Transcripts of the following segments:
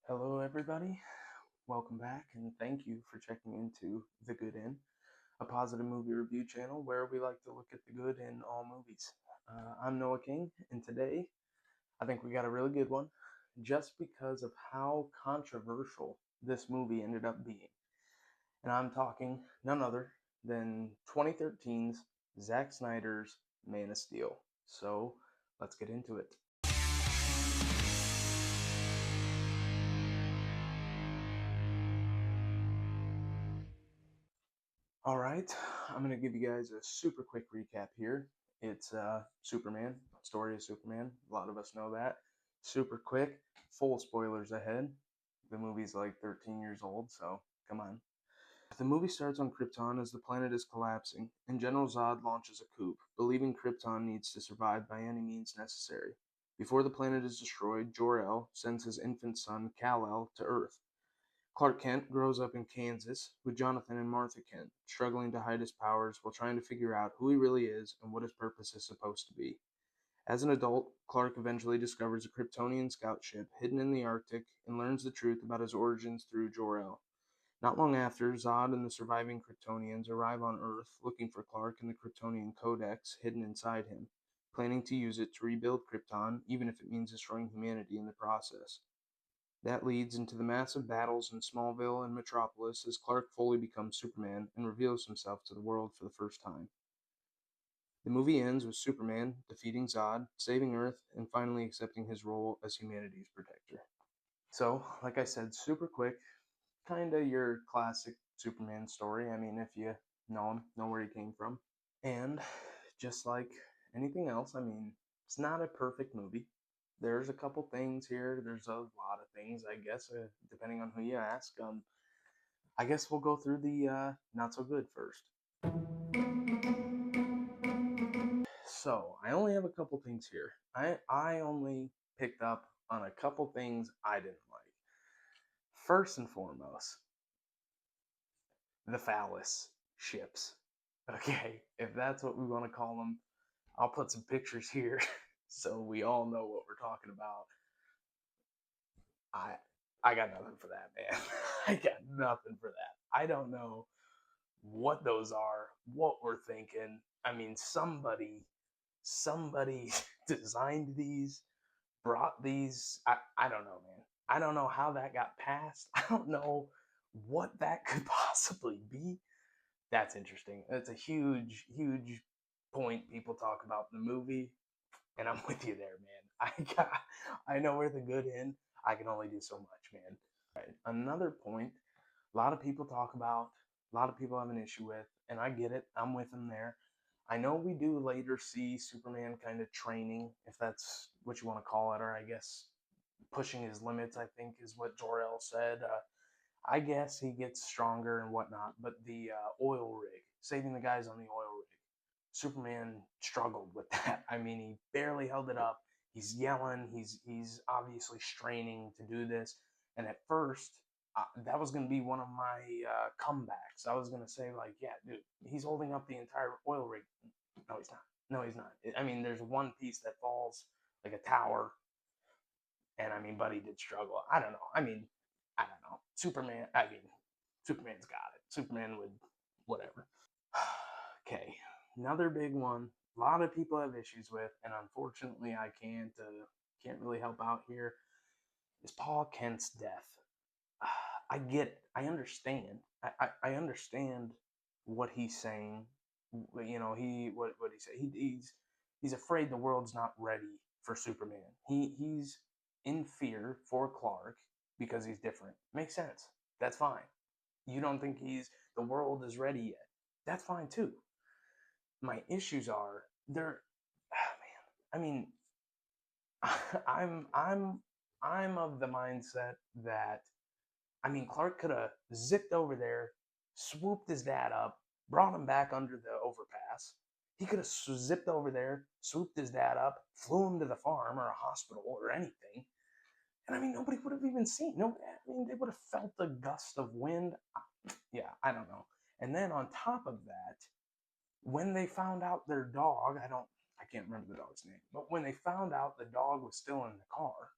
Hello, everybody. Welcome back, and thank you for checking into The Good In, a positive movie review channel where we like to look at the good in all movies. I'm Noah King, and today I think we got a really good one just because of how controversial this movie ended up being. And I'm talking none other than 2013's Zack Snyder's Man of Steel. So let's get into it. All right, I'm going to give you guys a super quick recap here. It's Superman, story of Superman. A lot of us know that. Super quick, full spoilers ahead. The movie's like 13 years old, so come on. The movie starts on Krypton as the planet is collapsing, and General Zod launches a coup, believing Krypton needs to survive by any means necessary. Before the planet is destroyed, Jor-El sends his infant son, Kal-El, to Earth. Clark Kent grows up in Kansas with Jonathan and Martha Kent, struggling to hide his powers while trying to figure out who he really is and what his purpose is supposed to be. As an adult, Clark eventually discovers a Kryptonian scout ship hidden in the Arctic and learns the truth about his origins through Jor-El. Not long after, Zod and the surviving Kryptonians arrive on Earth looking for Clark and the Kryptonian Codex hidden inside him, planning to use it to rebuild Krypton, even if it means destroying humanity in the process. That leads into the massive battles in Smallville and Metropolis as Clark fully becomes Superman and reveals himself to the world for the first time. The movie ends with Superman defeating Zod, saving Earth, and finally accepting his role as humanity's protector. So, like I said, super quick, kinda your classic Superman story. I mean, if you know him, know where he came from. And just like anything else, I mean, it's not a perfect movie. There's a couple things here. There's a lot of things, I guess, depending on who you ask. I guess we'll go through the not so good first. So I only have a couple things here. I only picked up on a couple things I didn't like. First and foremost, the phallus ships. Okay, if that's what we want to call them, I'll put some pictures here so we all know what we're talking about. I I got nothing for that, man. I got nothing for that. I don't know what those are, what we're thinking. I mean, somebody designed these, brought these. I don't know, man. I don't know how that got passed. I don't know what that could possibly be. That's interesting. It's a huge point people talk about in the movie, and I'm with you there, man. I know where the good end. I can only do so much, man. Right. Another point, a lot of people talk about, a lot of people have an issue with, and I get it. I'm with them there. I know we do later see Superman kind of training, if that's what you want to call it, or I guess pushing his limits, I think is what Jor-El said. I guess he gets stronger and whatnot, but the oil rig, saving the guys on the oil rig, Superman struggled with that. I mean, he barely held it up. He's yelling. He's obviously straining to do this. And at first, that was going to be one of my comebacks. I was going to say like, yeah, dude, he's holding up the entire oil rig. No, he's not. No, he's not. I mean, there's one piece that falls like a tower, and I mean, Buddy did struggle. I don't know. I mean, I don't know. Superman. I mean, Superman's got it. Superman would, whatever. Okay, another big one. A lot of people have issues with, and unfortunately, I can't really help out here. Is Paul Kent's death? I get it. I understand. I understand what he's saying. You know, what he said. He's afraid the world's not ready for Superman. He's in fear for Clark because he's different. Makes sense. That's fine. You don't think the world is ready yet. That's fine too. My issues are they're man. I mean, I'm I'm I'm of the mindset that I mean Clark could have zipped over there, swooped his dad up, brought him back under the overpass. He could have zipped over there, swooped his dad up, flew him to the farm or a hospital or anything. And I mean, nobody would have even seen. No, I mean, they would have felt the gust of wind. Yeah, I don't know. And then on top of that, when they found out their dog, I can't remember the dog's name, but when they found out the dog was still in the car,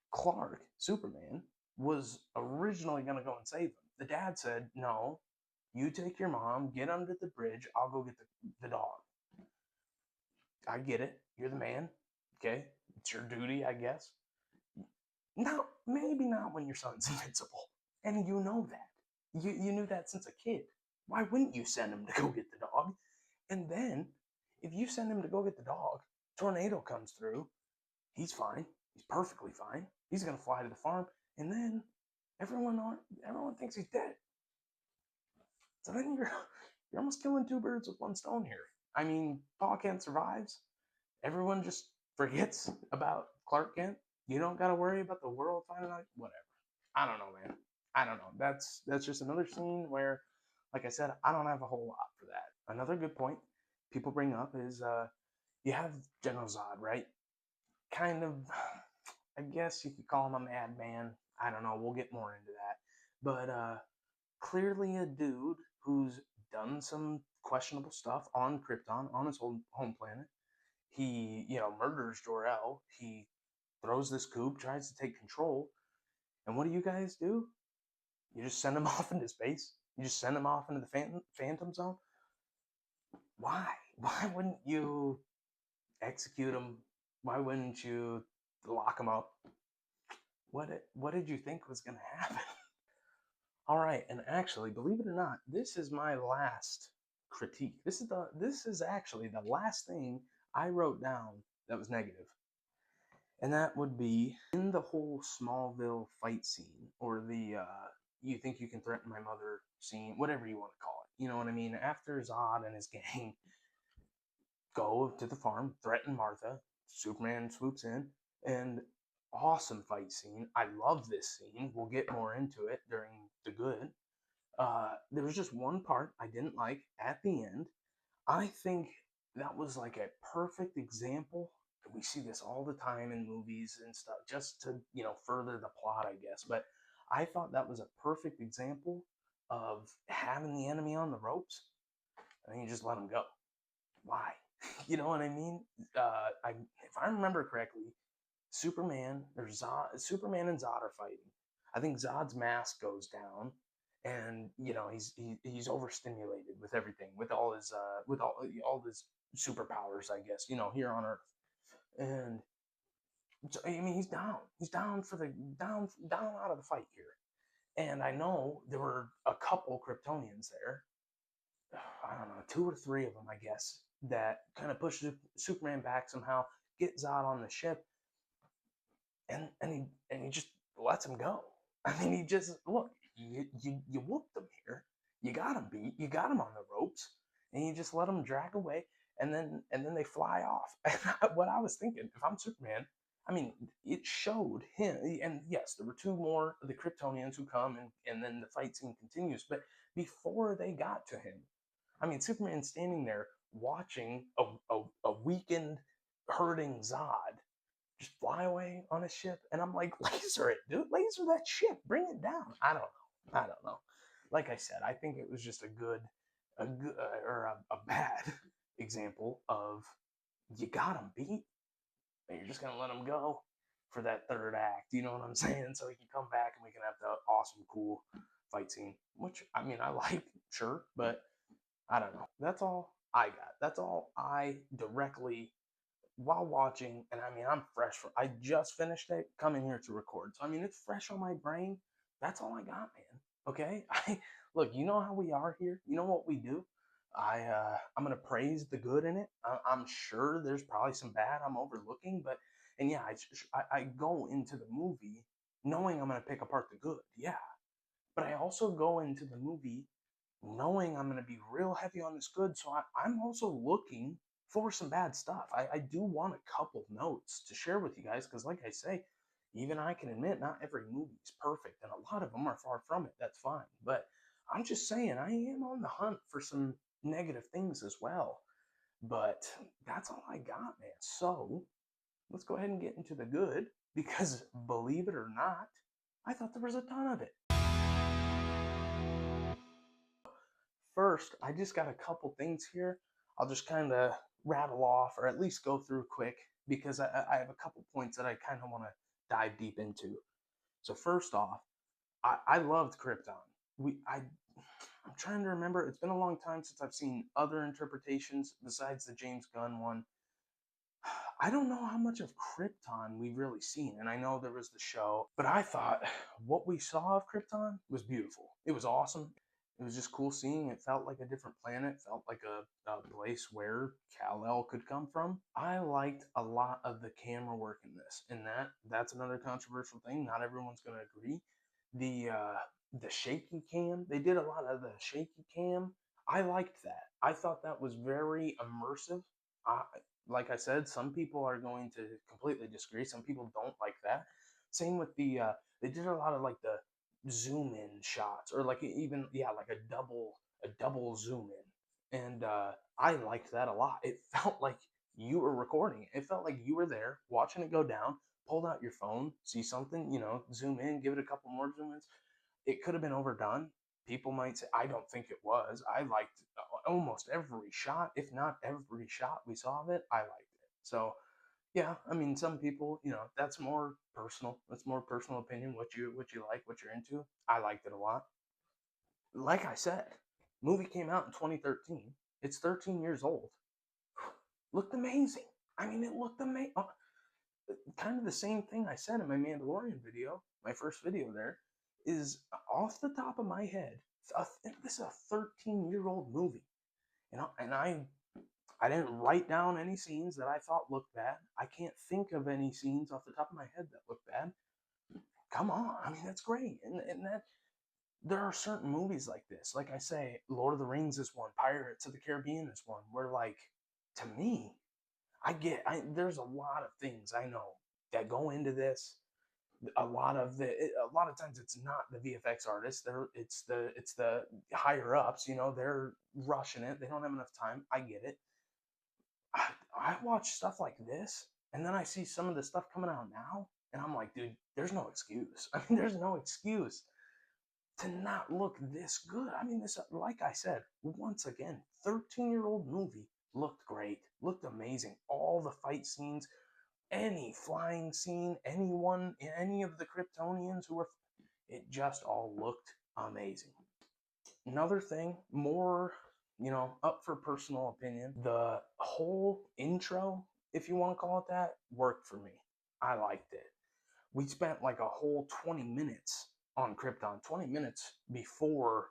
Clark, Superman, was originally going to go and save him. The dad said, "No, you take your mom, get under the bridge. I'll go get the dog." I get it. You're the man. Okay. It's your duty, I guess. Now, maybe not when your son's invincible. And you know that. You knew that since a kid. Why wouldn't you send him to go get the dog? And then, if you send him to go get the dog, tornado comes through, he's fine. He's perfectly fine. He's going to fly to the farm. And then everyone thinks he's dead. So then you're almost killing two birds with one stone here. I mean, Paul Kent survives. Everyone just forgets about Clark Kent. You don't got to worry about the world finding out. Whatever. I don't know, man. I don't know. That's just another scene where, like I said, I don't have a whole lot for that. Another good point people bring up is you have General Zod, right? Kind of, I guess you could call him a madman. I don't know. We'll get more into that. But clearly a dude who's done some questionable stuff on Krypton, on his home planet. He, murders Jor-El. He throws this coup, tries to take control. And what do you guys do? You just send him off into space? You just send him off into the Phantom Zone? Why? Why wouldn't you execute him? Why wouldn't you lock him up? What did you think was going to happen? All right, and actually, believe it or not, this is my last critique. This is actually the last thing I wrote down that was negative. And that would be in the whole Smallville fight scene, or the you think you can threaten my mother scene, whatever you want to call it. You know what I mean? After Zod and his gang go to the farm, threaten Martha, Superman swoops in, and awesome fight scene. I love this scene. We'll get more into it during the good. There was just one part I didn't like at the end. I think that was like a perfect example. We see this all the time in movies and stuff, just to further the plot, I guess. But I thought that was a perfect example of having the enemy on the ropes, and then you just let them go. Why? You know what I mean? If I remember correctly, Superman and Zod are fighting. I think Zod's mask goes down, and he's overstimulated with everything, with all his superpowers, I guess, here on Earth. And so, I mean, he's down for the down out of the fight here. And I know there were a couple Kryptonians there. I don't know, two or three of them, I guess, that kind of push Superman back somehow, get Zod on the ship, and he just lets him go. I mean, he just look, you whooped him here, you got him beat, you got him on the ropes, and you just let him drag away, and then they fly off. And what I was thinking, if I'm Superman, I mean, it showed him, and yes, there were two more of the Kryptonians who come, and then the fight scene continues. But before they got to him, I mean, Superman's standing there watching a weakened, hurting Zod just fly away on a ship. And I'm like, laser it, dude. Laser that ship. Bring it down. I don't know. Like I said, I think it was just a bad example of you got him beat, and you're just going to let him go for that third act. You know what I'm saying? So he can come back and we can have the awesome, cool fight scene, which, I mean, I like, sure, but I don't know. That's all I got. That's all I directly while watching, and I mean, I just finished it coming here to record. So, I mean, it's fresh on my brain. That's all I got, man. Okay? Look, you know how we are here. You know what we do. I'm going to praise the good in it. I'm sure there's probably some bad I'm overlooking, and yeah, I go into the movie knowing I'm going to pick apart the good. Yeah. But I also go into the movie knowing I'm going to be real heavy on this good. So I'm also looking for some bad stuff. I do want a couple notes to share with you guys because, like I say, even I can admit not every movie is perfect, and a lot of them are far from it. That's fine. But I'm just saying, I am on the hunt for some negative things as well. But that's all I got, man. So let's go ahead and get into the good because, believe it or not, I thought there was a ton of it. First, I just got a couple things here. I'll just kind of rattle off or at least go through quick because I have a couple points that I kind of want to dive deep into. So, first off, I loved Krypton. I'm trying to remember. It's been a long time since I've seen other interpretations besides the James Gunn one. I don't know how much of Krypton we've really seen, and I know there was the show, but I thought what we saw of Krypton was beautiful. It was awesome. It was just cool seeing. It felt like a different planet. Felt like a place where Kal-El could come from. I liked a lot of the camera work in this, and that's another controversial thing. Not everyone's going to agree. The shaky cam. They did a lot of the shaky cam. I liked that. I thought that was very immersive. I, like I said, some people are going to completely disagree. Some people don't like that. Same with they did a lot of like the zoom in shots or like even like a double zoom in, and I liked that a lot. It felt like you were recording it. It felt like you were there watching it go down. Pulled out your phone, see something, zoom in, give it a couple more zoom ins. It could have been overdone. People might say, I don't think it was. I liked almost every shot, if not every shot we saw of it. I liked it. So, yeah, I mean, some people, that's more personal. That's more personal opinion. What you like, what you're into. I liked it a lot. Like I said, movie came out in 2013. It's 13 years old. Looked amazing. I mean, it looked amazing. Kind of the same thing I said in my Mandalorian video, my first video there, is off the top of my head. This is a 13-year-old movie, and I didn't write down any scenes that I thought looked bad. I can't think of any scenes off the top of my head that look bad. Come on, I mean that's great, and that there are certain movies like this. Like I say, Lord of the Rings is one, Pirates of the Caribbean is one. Where like, to me, there's a lot of things I know that go into this. A lot of times it's not the VFX artists. It's the higher ups. They're rushing it. They don't have enough time. I get it. I watch stuff like this, and then I see some of the stuff coming out now, and I'm like, dude, there's no excuse. I mean, there's no excuse to not look this good. I mean, this, like I said, once again, 13-year-old movie looked great, looked amazing. All the fight scenes, any flying scene, any of the Kryptonians who were, it just all looked amazing. Another thing, more, up for personal opinion, the whole intro, if you want to call it that, worked for me. I liked it. We spent like a whole 20 minutes on Krypton, 20 minutes before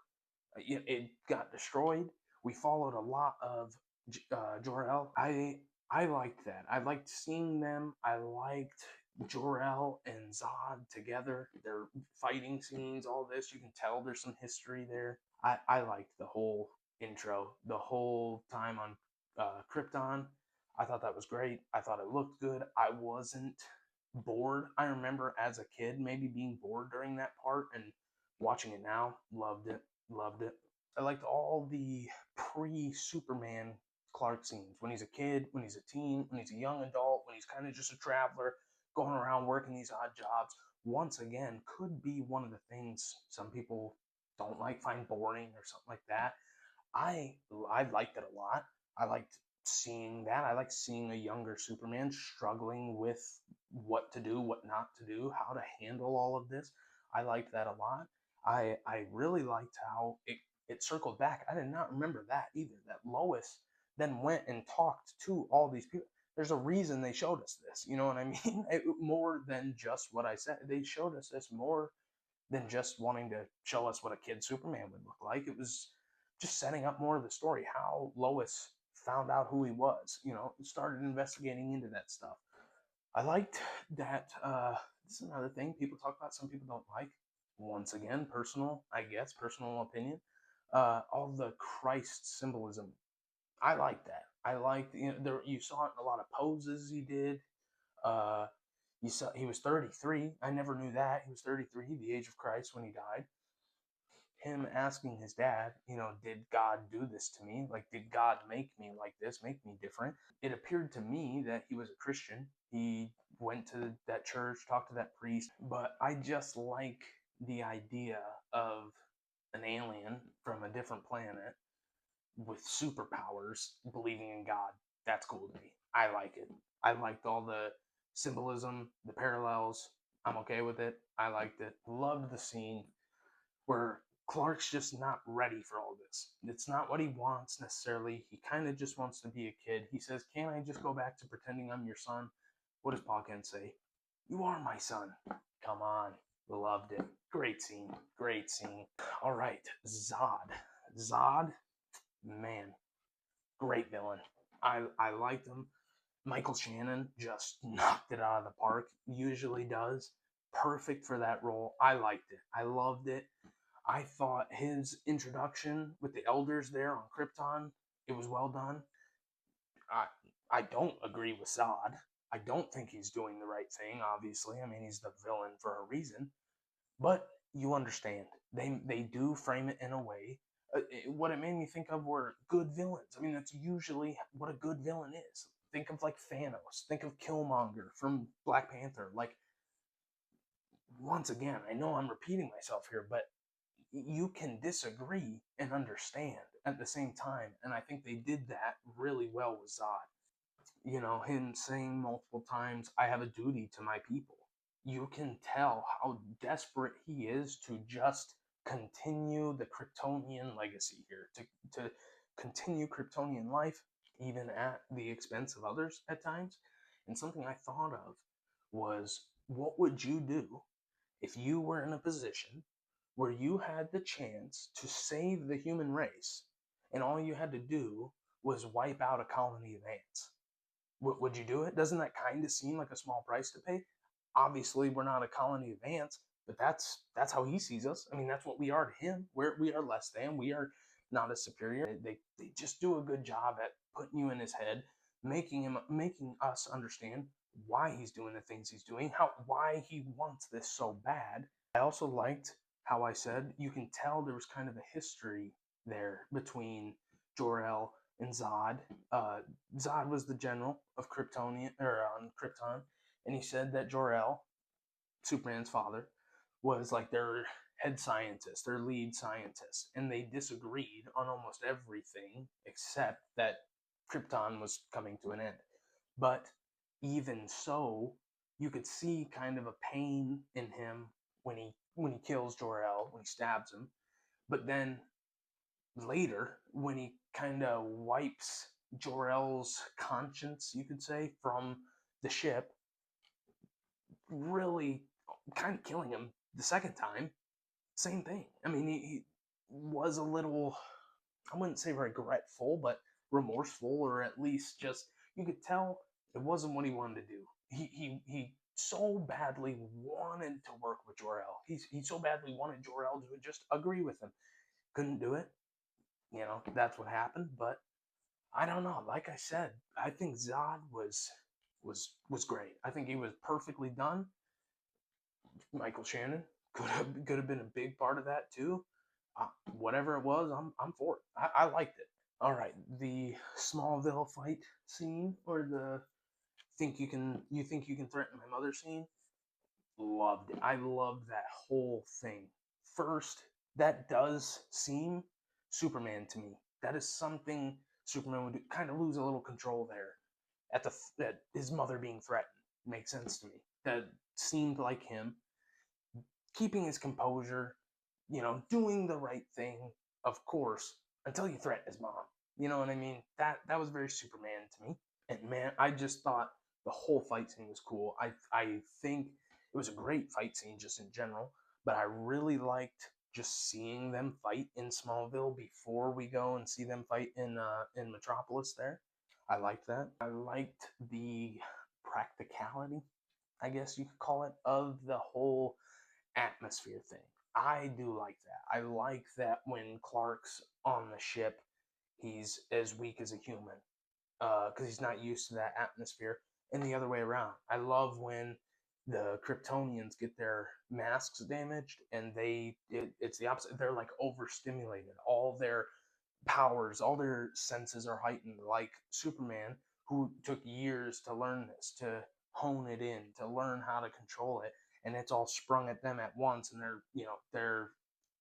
it got destroyed. We followed a lot of Jor-El. I liked that. I liked seeing them. I liked Jor-El and Zod together. Their fighting scenes, all this. You can tell there's some history there. I liked the whole intro, the whole time on Krypton. I thought that was great. I thought it looked good. I wasn't bored. I remember as a kid maybe being bored during that part, and watching it now, loved it. Loved it. I liked all the pre-Superman Clark scenes when he's a kid, when he's a teen, when he's a young adult, when he's kind of just a traveler going around working these odd jobs. Once again, could be one of the things some people don't like, find boring or something like that. I liked it a lot. I liked seeing that. I like seeing a younger Superman struggling with what to do, what not to do, how to handle all of this. I liked that a lot. I really liked how it circled back. I did not remember that either. That Lois then went and talked to all these people. There's a reason they showed us this. You know what I mean? More than just what I said. They showed us this more than just wanting to show us what a kid Superman would look like. It was just setting up more of the story, how Lois found out who he was, started investigating into that stuff. I liked that. This is another thing people talk about, some people don't like. Once again, personal, I guess, personal opinion. All the Christ symbolism. I like that. I liked, you saw it in a lot of poses he did. Uh, you saw he was 33. I never knew that. He was 33, the age of Christ when he died. Him asking his dad, did God do this to me? Like, did God make me like this, make me different? It appeared to me that he was a Christian. He went to that church, talked to that priest, but I just like the idea of an alien from a different planet with superpowers believing in God. That's cool to me. I like it. I liked all the symbolism, the parallels. I'm okay with it. I liked it. Loved the scene. where Clark's just not ready for all this. It's not what he wants necessarily. He kind of just wants to be a kid. He says, "Can't I just go back to pretending I'm your son?" What does Pa Kent say? "You are my son." Come on. Loved it. Great scene. Great scene. All right. Zod. Zod, man, great villain. I liked him. Michael Shannon just knocked it out of the park. Usually does. Perfect for that role. I liked it. I loved it. I thought his introduction with the elders there on Krypton, it was well done. I I don't agree with Zod. I don't think he's doing the right thing, obviously. I mean, he's the villain for a reason. But you understand. They do frame it in a way. What it made me think of were good villains. I mean, that's usually what a good villain is. Think of like Thanos. Think of Killmonger from Black Panther. Like, once again, I know I'm repeating myself here, but you can disagree and understand at the same time. And I think they did that really well with Zod. You know, him saying multiple times, "I have a duty to my people." You can tell how desperate he is to just continue the Kryptonian legacy here, to continue Kryptonian life, even at the expense of others at times. And something I thought of was, what would you do if you were in a position where you had the chance to save the human race and all you had to do was wipe out a colony of ants? Would you do it? Doesn't that kind of seem like a small price to pay? Obviously, we're not a colony of ants, but that's how he sees us. I mean, that's what we are to him. We are less than. We are not as superior. They just do a good job at putting you in his head, making us understand why he's doing the things he's doing, how why he wants this so bad. I also liked how I said you can tell there was kind of a history there between Jor-El and Zod. Uh, Zod was the general of Kryptonian or on Krypton, and he said that Jor-El, Superman's father, was like their head scientist, their lead scientist, and they disagreed on almost everything except that Krypton was coming to an end. But even so, you could see kind of a pain in him when he kills Jor-El, when he stabs him. But then later, when he kind of wipes Jor-El's conscience, you could say, from the ship, really kind of killing him the second time, same thing. I mean, he was a little, I wouldn't say regretful, but remorseful, or at least just, you could tell it wasn't what he wanted to do. He so badly wanted to work with Jor-El. He so badly wanted Jor-El to just agree with him. Couldn't do it. You know, that's what happened. But I don't know. Like I said, I think Zod was great. I think he was perfectly done. Michael Shannon could have been a big part of that too. Whatever it was, I'm for it. I liked it. All right, the Smallville fight scene, or the think you can threaten my mother scene. Loved it. I loved that whole thing. First, that does seem Superman to me. That is something Superman would do, kind of lose a little control there at his mother being threatened. Makes sense to me. That seemed like him keeping his composure, doing the right thing, of course, until you threaten his mom. You know what I mean? That was very Superman to me. And man, I just thought the whole fight scene was cool. I think it was a great fight scene just in general, but I really liked just seeing them fight in Smallville before we go and see them fight in Metropolis there. I liked that. I liked the practicality, I guess you could call it, of the whole atmosphere thing. I do like that. I like that when Clark's on the ship, he's as weak as a human because he's not used to that atmosphere, and the other way around. I love when the Kryptonians get their masks damaged, and it's the opposite. They're like overstimulated. All their powers, all their senses are heightened, like Superman, who took years to learn this, to hone it in, to learn how to control it, and it's all sprung at them at once, and they're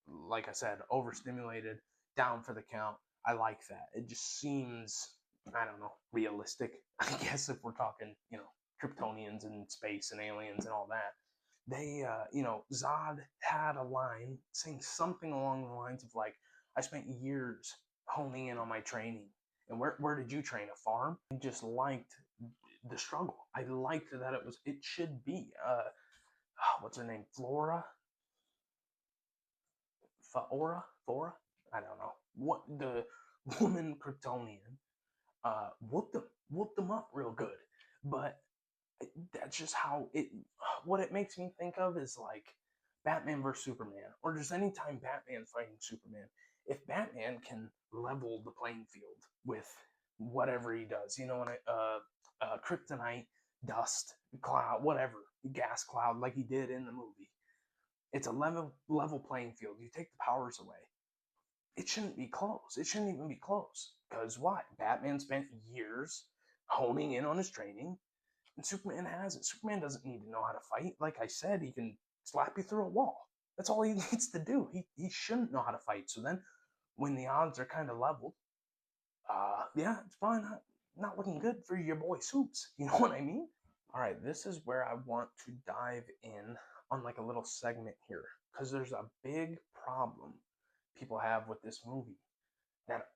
like I said, overstimulated, down for the count. I like that. It just seems, I don't know, realistic. I guess if we're talking, Kryptonians and space and aliens and all that. they, Zod had a line saying something along the lines of like, I spent years honing in on my training. And where did you train? A farm? I just liked the struggle. I liked that it should be. What's her name? Thora? I don't know. What the woman Kryptonian whooped them up real good. But that's just how it. What it makes me think of is like Batman versus Superman, or just anytime Batman's fighting Superman. If Batman can level the playing field with whatever he does, kryptonite, dust, cloud, whatever, gas cloud, like he did in the movie, it's a level playing field. You take the powers away, it shouldn't be close. It shouldn't even be close. Because why? Batman spent years honing in on his training, and Superman hasn't. Superman doesn't need to know how to fight. Like I said, he can slap you through a wall. That's all he needs to do. He shouldn't know how to fight. So then, when the odds are kind of leveled, yeah, it's probably not looking good for your boy Supes. You know what I mean? All right, this is where I want to dive in on like a little segment here because there's a big problem people have with this movie that,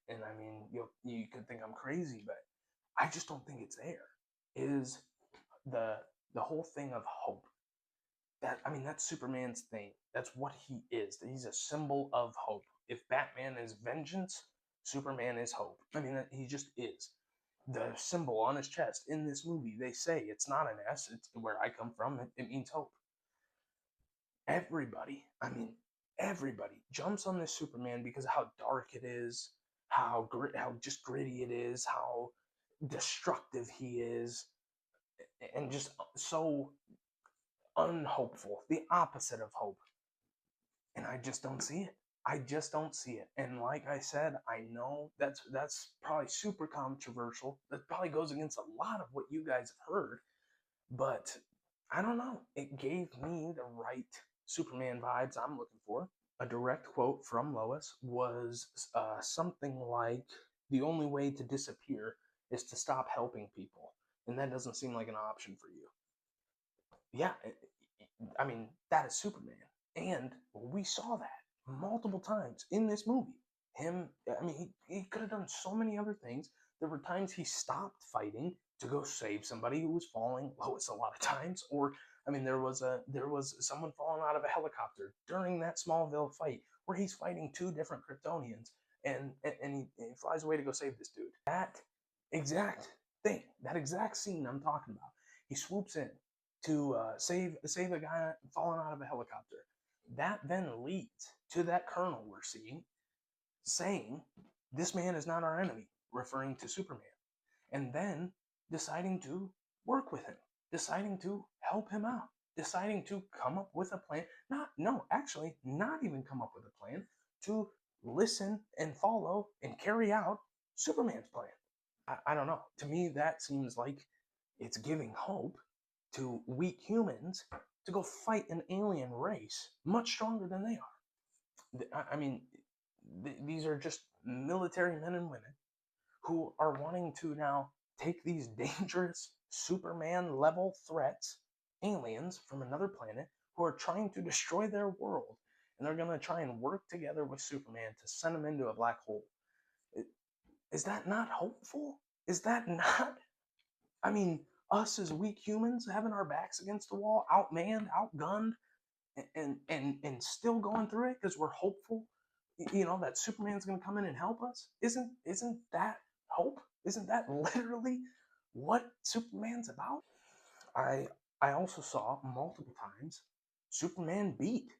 and I mean, you could think I'm crazy, but I just don't think it's there. Is the whole thing of hope? That, I mean, that's Superman's thing. That's what he is. He's a symbol of hope. If Batman is vengeance, Superman is hope. I mean, he just is. The symbol on his chest in this movie, they say it's not an S. It's where I come from. It means hope. Everybody, I mean, everybody jumps on this Superman because of how dark it is, how just gritty it is, how destructive he is, and just so unhopeful, the opposite of hope. And I just don't see it. I just don't see it. And like I said, I know that's probably super controversial. That probably goes against a lot of what you guys have heard, but I don't know. It gave me the right Superman vibes I'm looking for. A direct quote from Lois was something like, "The only way to disappear is to stop helping people, and that doesn't seem like an option for you." Yeah, I mean, that is Superman. And we saw that multiple times in this movie. I mean, he could have done so many other things. There were times he stopped fighting to go save somebody who was falling. Lois a lot of times, or I mean, there was someone falling out of a helicopter during that Smallville fight where he's fighting two different Kryptonians, and he flies away to go save this dude. That exact thing, that exact scene I'm talking about. He swoops in to save a guy falling out of a helicopter. That then leads to that colonel we're seeing saying, "This man is not our enemy," referring to Superman, and then deciding to work with him, deciding to help him out, deciding to come up with a plan. Not even come up with a plan, to listen and follow and carry out Superman's plan. I don't know. To me, that seems like it's giving hope to weak humans to go fight an alien race much stronger than they are. I mean, these are just military men and women who are wanting to now take these dangerous Superman level threats, aliens from another planet, who are trying to destroy their world. And they're going to try and work together with Superman to send him into a black hole. Is that not hopeful? Is that not, I mean, us as weak humans having our backs against the wall, outmanned, outgunned, and still going through it because we're hopeful, that Superman's going to come in and help us? Isn't that hope? Isn't that literally what Superman's about? I also saw multiple times Superman beat,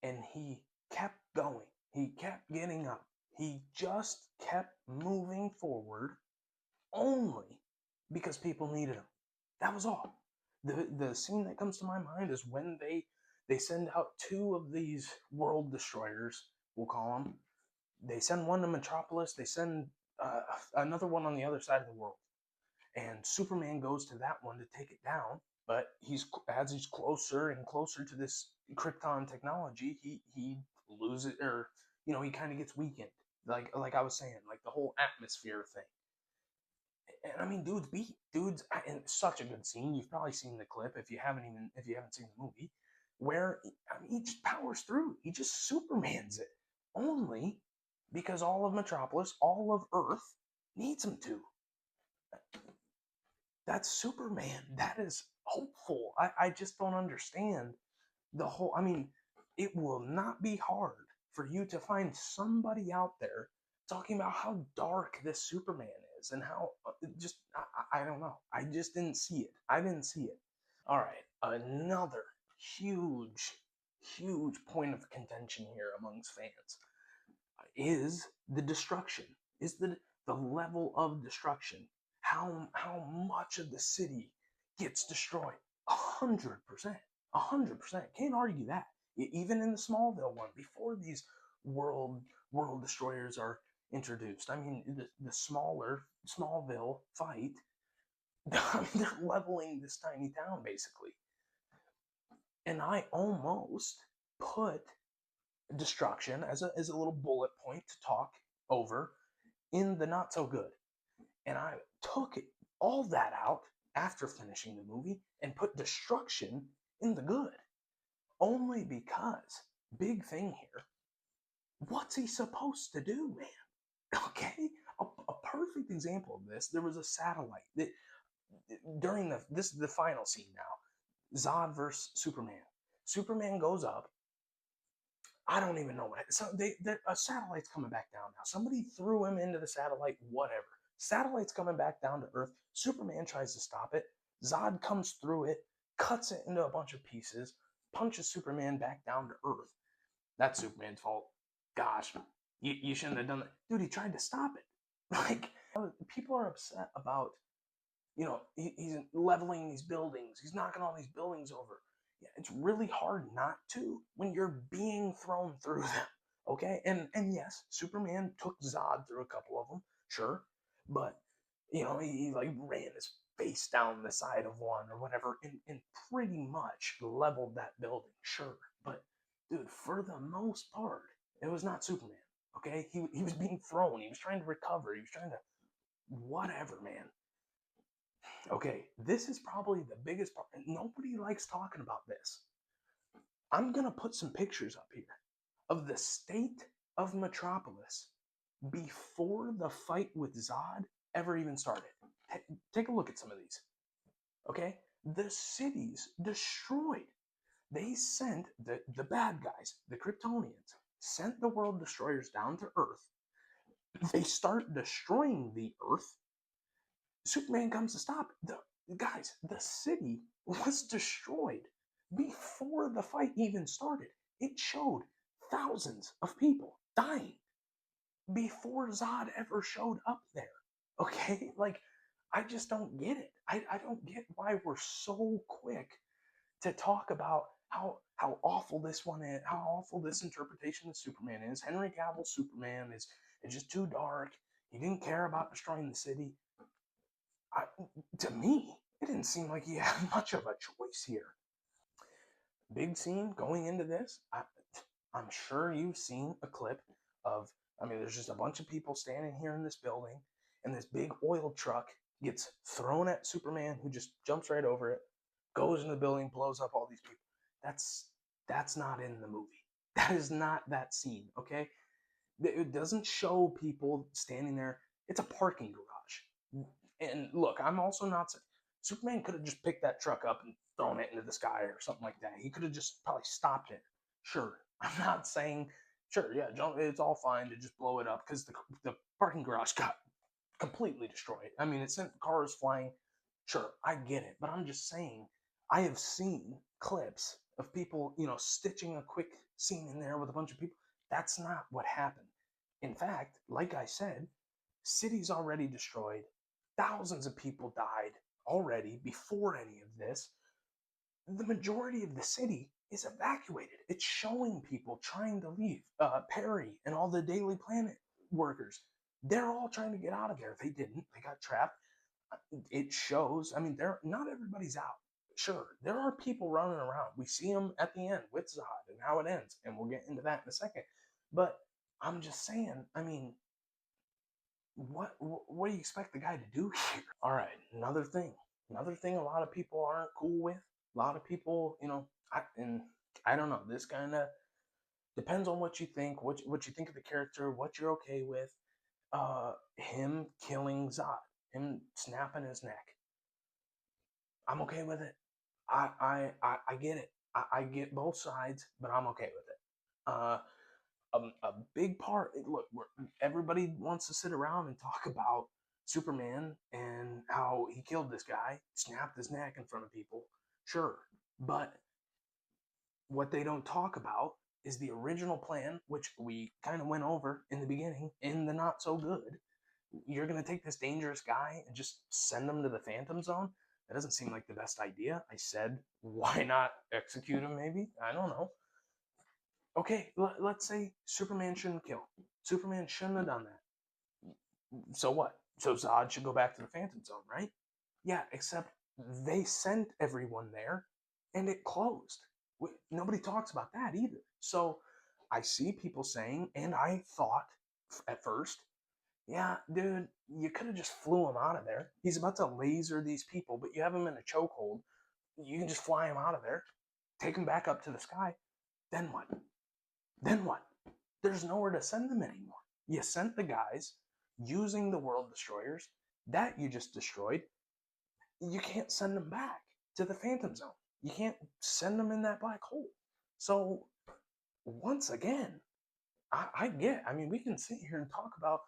and he kept going. He kept getting up. He just kept moving forward only because people needed him. That was all. The scene that comes to my mind is when they send out two of these world destroyers, we'll call them. They send one to Metropolis. They send another one on the other side of the world, and Superman goes to that one to take it down. But as he's closer and closer to this Krypton technology, he loses, or he kind of gets weakened. Like I was saying, like the whole atmosphere thing. And I mean, dudes beat dudes, and it's such a good scene. You've probably seen the clip if you haven't seen the movie, where I mean, he just powers through. He just Superman's it, only because all of Metropolis, all of Earth, needs him to. That's Superman. That is hopeful. I just don't understand the whole. I mean, it will not be hard for you to find somebody out there talking about how dark this Superman is and how just I don't know. I just didn't see it. I didn't see it. All right, another huge, huge point of contention here amongst fans is the destruction. Is the level of destruction? How much of the city gets destroyed? 100%. 100%. Can't argue that. Even in the Smallville one, before these world world destroyers are introduced. I mean, the smaller Smallville fight, they're leveling this tiny town basically. And I almost put destruction as a little bullet point to talk over in the not so good. And I took all that out after finishing the movie and put destruction in the good. Only because, big thing here, what's he supposed to do, man? Okay? A perfect example of this, there was a satellite that during this is the final scene now. Zod versus Superman. Superman goes up. I don't even know what. So a satellite's coming back down now. Somebody threw him into the satellite. Whatever. Satellite's coming back down to Earth. Superman tries to stop it. Zod comes through it, cuts it into a bunch of pieces, punches Superman back down to Earth. That's Superman's fault. Gosh, you shouldn't have done that, dude. He tried to stop it. Like, people are upset about, he's leveling these buildings. He's knocking all these buildings over. Yeah, it's really hard not to when you're being thrown through them. Okay, and yes, Superman took Zod through a couple of them, sure, but he like ran his face down the side of one or whatever, and pretty much leveled that building, sure. But dude, for the most part, it was not Superman. Okay, he was being thrown. He was trying to recover. He was trying to whatever, man. Okay, this is probably the biggest part. Nobody likes talking about this. I'm going to put some pictures up here of the state of Metropolis before the fight with Zod ever even started. Take a look at some of these. Okay? The city's destroyed. They sent the bad guys, the Kryptonians, sent the world destroyers down to Earth. They start destroying the Earth. Superman comes to stop the guys. The city was destroyed before the fight even started. It showed thousands of people dying before Zod ever showed up there. Okay, like I just don't get it. I don't get why we're so quick to talk about how awful this one is, how awful this interpretation of Superman is. Henry Cavill's Superman is just too dark. He didn't care about destroying the city. To me, it didn't seem like he had much of a choice here. Big scene going into this. I'm sure you've seen a clip of, I mean, there's just a bunch of people standing here in this building, and this big oil truck gets thrown at Superman, who just jumps right over it, goes in the building, blows up all these people. That's not in the movie. That is not that scene, okay? It doesn't show people standing there. It's a parking garage. And look, I'm also not. Superman could have just picked that truck up and thrown it into the sky or something like that. He could have just probably stopped it. Sure, I'm not saying. Sure, yeah, it's all fine to just blow it up because the parking garage got completely destroyed. I mean, it sent cars flying. Sure, I get it, but I'm just saying. I have seen clips of people, stitching a quick scene in there with a bunch of people. That's not what happened. In fact, like I said, cities already destroyed. Thousands of people died already before any of this. The majority of the city is evacuated. It's showing people trying to leave. Perry and all the Daily Planet workers, they're all trying to get out of there. They didn't. They got trapped. It shows. I mean, not everybody's out. Sure, there are people running around. We see them at the end with Zod and how it ends, and we'll get into that in a second. But I'm just saying, I mean, what do you expect the guy to do here? All right, another thing a lot of people aren't cool with. A lot of people, and I don't know. This kind of depends on what you think, what you think of the character, what you're okay with. Him killing Zod, him snapping his neck. I'm okay with it. I get it. I get both sides, but I'm okay with it. Uh, a big part. Look, everybody wants to sit around and talk about Superman and how he killed this guy, snapped his neck in front of people. Sure, but what they don't talk about is the original plan, which we kind of went over in the beginning in the not so good. You're going to take this dangerous guy and just send him to the Phantom Zone? That doesn't seem like the best idea. I said, why not execute him, maybe? I don't know. Okay, let's say Superman shouldn't kill. Superman shouldn't have done that. So what? So Zod should go back to the Phantom Zone, right? Yeah, except they sent everyone there and it closed. Nobody talks about that either. So I see people saying, and I thought at first, yeah, dude, you could have just flew him out of there. He's about to laser these people, but you have him in a chokehold. You can just fly him out of there, take him back up to the sky. Then what? Then what? There's nowhere to send them anymore. You sent the guys using the world destroyers that you just destroyed. You can't send them back to the Phantom Zone. You can't send them in that black hole. So, once again, I mean, we can sit here and talk about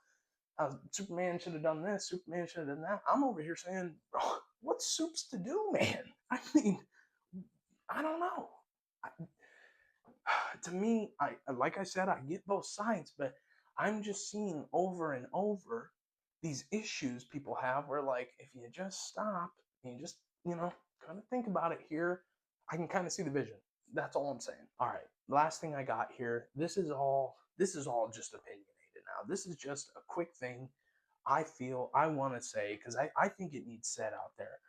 Superman should have done this, Superman should have done that. I'm over here saying, bro, what's Supes to do, man? I mean, I don't know. I, to me, I like I said, I get both sides, but I'm just seeing over and over these issues people have where, like, if you just stop and you just, kind of think about it here, I can kind of see the vision. That's all I'm saying. All right, last thing I got here. This is all just opinionated now. This is just a quick thing I feel I want to say because I think it needs said out there.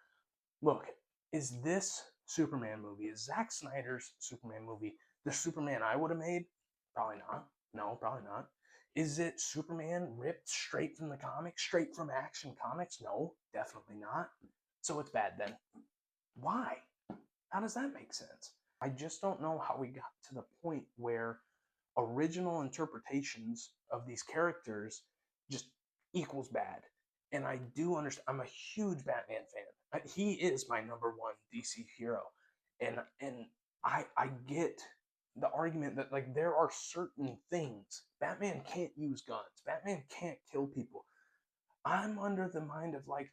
Look, is this Superman movie, is Zack Snyder's Superman movie the Superman I would have made? Probably not. No, probably not. Is it Superman ripped straight from the comics, straight from Action Comics? No, definitely not. So it's bad then. Why? How does that make sense? I just don't know how we got to the point where original interpretations of these characters just equals bad. And I do understand. I'm a huge Batman fan. He is my number one DC hero, and I get the argument that, like, there are certain things Batman can't use guns. Batman can't kill people. I'm under the mind of, like,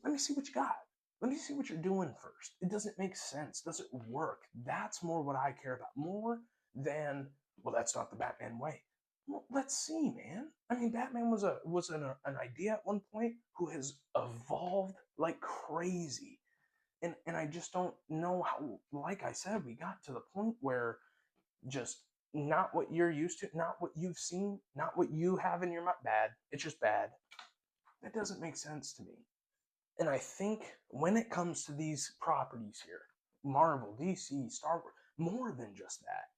let me see what you got. Let me see what you're doing first. It doesn't make sense. Does it work? That's more what I care about. More than, well, that's not the Batman way. Well, let's see, man. I mean, Batman was an idea at one point who has evolved like crazy. And I just don't know how, like I said, we got to the point where just not what you're used to, not what you've seen, not what you have in your mind. Bad. It's just bad. That doesn't make sense to me. And I think when it comes to these properties here, Marvel, DC, Star Wars, more than just that,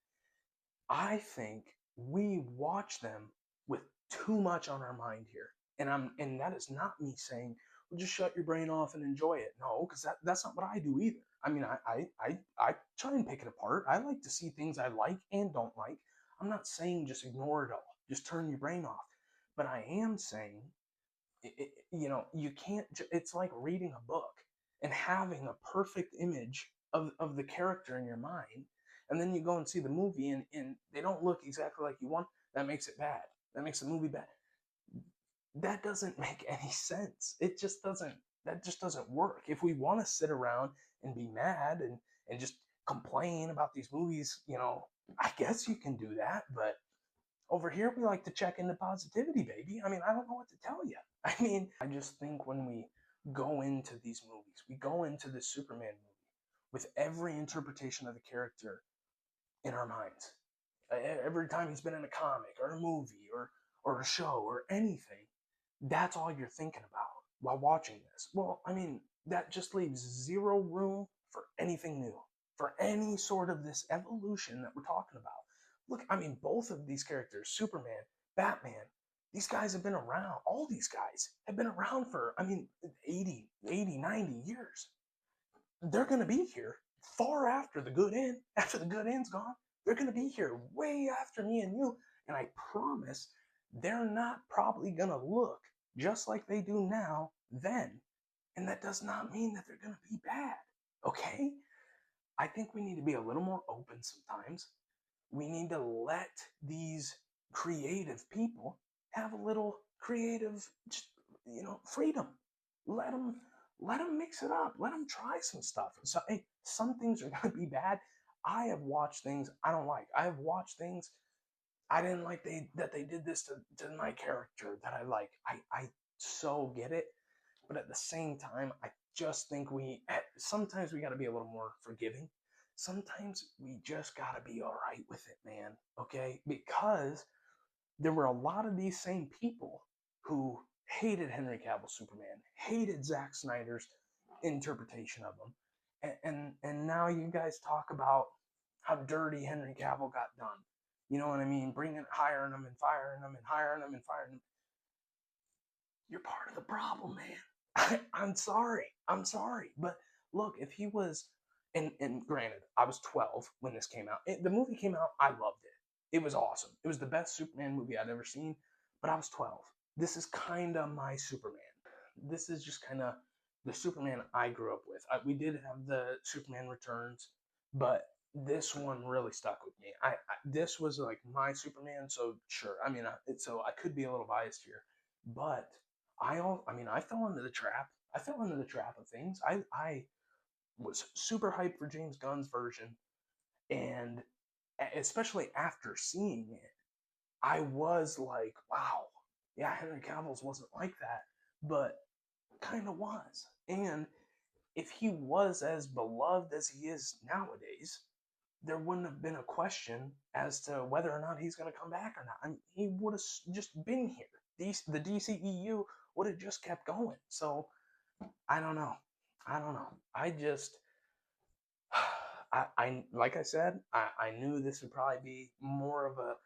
I think we watch them with too much on our mind here. And that is not me saying, well, just shut your brain off and enjoy it. No, because that's not what I do either. I mean, I try and pick it apart. I like to see things I like and don't like. I'm not saying just ignore it all, just turn your brain off. But I am saying you can't, it's like reading a book and having a perfect image of the character in your mind, and then you go and see the movie and they don't look exactly like you want. That makes it bad. That makes the movie bad. That doesn't make any sense. That just doesn't work. If we want to sit around and be mad and just complain about these movies, I guess you can do that, but over here, we like to check into positivity, baby. I mean, I don't know what to tell you. I mean, I just think when we go into these movies, we go into the Superman movie with every interpretation of the character in our minds. Every time he's been in a comic or a movie or a show or anything, that's all you're thinking about while watching this. Well, I mean, that just leaves zero room for anything new, for any sort of this evolution that we're talking about. Look, I mean, both of these characters, Superman, Batman, These guys have been around. All these guys have been around for, I mean, 80, 90 years. They're going to be here far after the good end. After the good end's gone, they're going to be here way after me and you. And I promise they're not probably going to look just like they do now then. And that does not mean that they're going to be bad. Okay? I think we need to be a little more open sometimes. We need to let these creative people have a little creative, freedom. Let them mix it up. Let them try some stuff. So, hey, some things are going to be bad. I have watched things I don't like. I have watched things I didn't like that they did this to my character that I like. I so get it, but at the same time, I just think sometimes we got to be a little more forgiving. Sometimes we just got to be all right with it, man. Okay, because there were a lot of these same people who hated Henry Cavill Superman, hated Zack Snyder's interpretation of him, and now you guys talk about how dirty Henry Cavill got done. You know what I mean? Hiring him and firing him and hiring him and firing him. You're part of the problem, man. I'm sorry. I'm sorry. But look, if he was, and granted, I was 12 when this came out. The movie came out, I loved it. It was awesome. It was the best Superman movie I'd ever seen, but I was 12. This is kind of my Superman. This is just kind of the Superman I grew up with. We did have the Superman Returns, but this one really stuck with me. This was like my Superman, so sure. I mean, so I could be a little biased here, but I fell into the trap. I fell into the trap of things. I was super hyped for James Gunn's version, and especially after seeing it, I was like, wow, yeah, Henry Cavill's wasn't like that, but kind of was. And if he was as beloved as he is nowadays, there wouldn't have been a question as to whether or not he's going to come back or not. I mean, he would have just been here. The DCEU would have just kept going. So I don't know. I don't know. I just, I like I said, I knew this would probably be more of a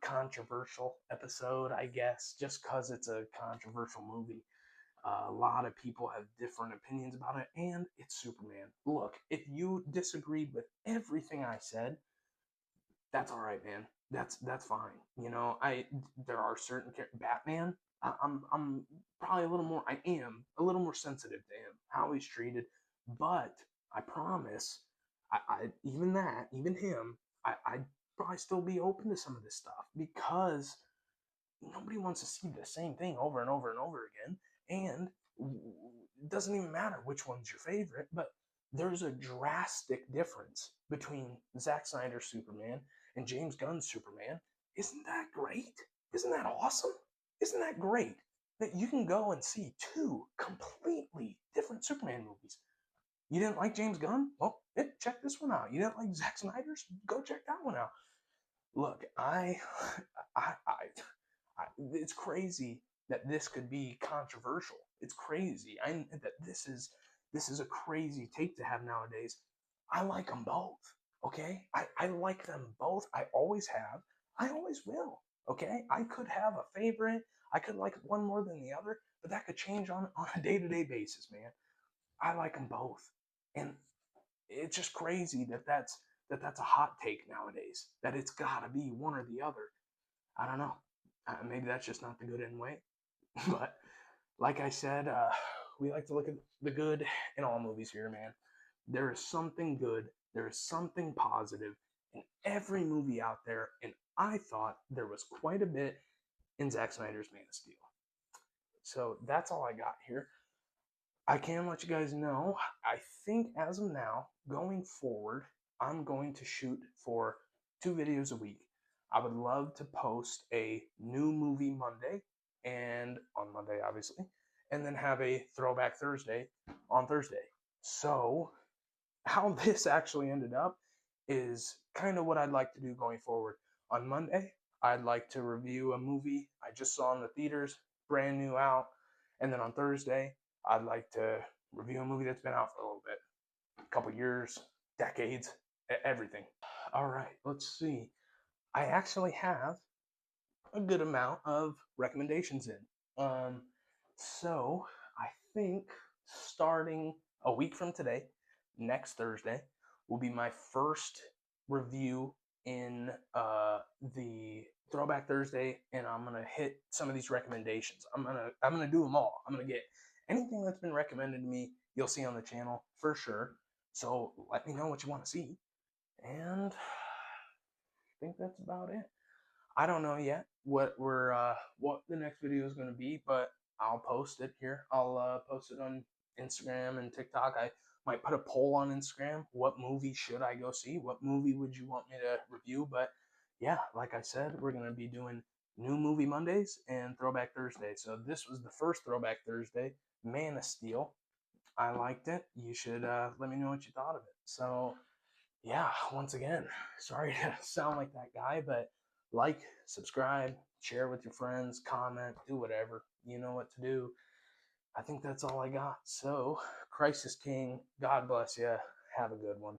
controversial episode, I guess, just because it's a controversial movie. A lot of people have different opinions about it, and it's Superman. Look, if you disagreed with everything I said, that's all right, man. That's fine. You know, there are certain Batman. I'm probably a little more. I am a little more sensitive to him, how he's treated. But I promise, even him, I'd probably still be open to some of this stuff because nobody wants to see the same thing over and over and over again. And it doesn't even matter which one's your favorite, but there's a drastic difference between Zack Snyder's Superman and James Gunn's Superman. Isn't that great? Isn't that awesome? Isn't that great that you can go and see two completely different Superman movies? You didn't like James Gunn? Well, check this one out. You didn't like Zack Snyder's? Go check that one out. Look, I, it's crazy that this could be controversial. It's crazy. That this is a crazy take to have nowadays. I like them both. Okay, I like them both. I always have. I always will. Okay, I could have a favorite. I could like one more than the other, but that could change on a day-to-day basis, man. I like them both, and it's just crazy that's a hot take nowadays. That it's got to be one or the other. I don't know. Maybe that's just not the good end way. But like I said, we like to look at the good in all movies here, man. There is something good, there is something positive in every movie out there, and I thought there was quite a bit in Zack Snyder's Man of Steel. So that's all I got here. I can let you guys know, I think as of now, going forward, I'm going to shoot for 2 videos a week. I would love to post a new movie Monday, and on Monday, obviously, and then have a throwback Thursday on Thursday. So, how this actually ended up is kind of what I'd like to do going forward. On Monday, I'd like to review a movie I just saw in the theaters, brand new out, and then on Thursday, I'd like to review a movie that's been out for a little bit, a couple years, decades, everything. All right, let's see. I actually have a good amount of recommendations in. So I think starting a week from today, next Thursday, will be my first review in the Throwback Thursday, and I'm gonna hit some of these recommendations. I'm gonna do them all. I'm gonna get anything that's been recommended to me. You'll see on the channel for sure. So let me know what you want to see, and I think that's about it. I don't know yet what the next video is going to be, but I'll post it here. I'll post it on Instagram and TikTok. I might put a poll on Instagram. What movie should I go see? What movie would you want me to review? But yeah, like I said, we're going to be doing new movie Mondays and Throwback Thursday. So this was the first Throwback Thursday, Man of Steel. I liked it. You should let me know what you thought of it. So yeah, once again, sorry to sound like that guy, but like, subscribe, share with your friends, comment, do whatever. You know what to do. I think that's all I got. So, Crisis King, God bless you. Have a good one.